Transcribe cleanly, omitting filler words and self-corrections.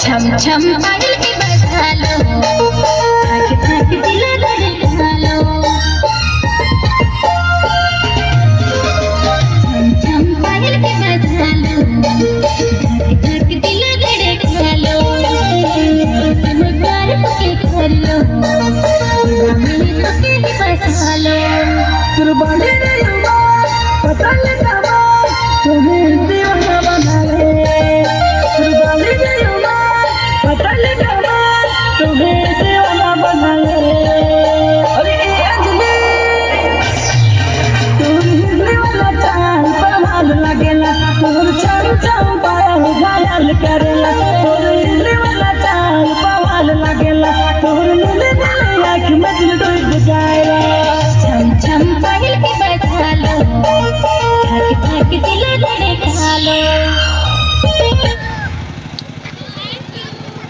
छम छम पायल के बजा लो, थक थक दिल धड़का लो। छम छम पायल के बजा लो, थक थक दिल धड़का लो। तुम प्यार पके कर लो, रामी पके बसा लो। कुर्बानी नहीं पता लगा तुम्हें दीवाना बना ले। कुर्बानी नहीं पता लगा तुम्हें दीवाना बना ले। अरे अंजलि तुम दीवाना चाल पर हाल लगेला, तुम चम चम पायल घायल करेला। तुम दीवाना चाल पर हाल लगेला, तुम नीले नीले आँख में दिल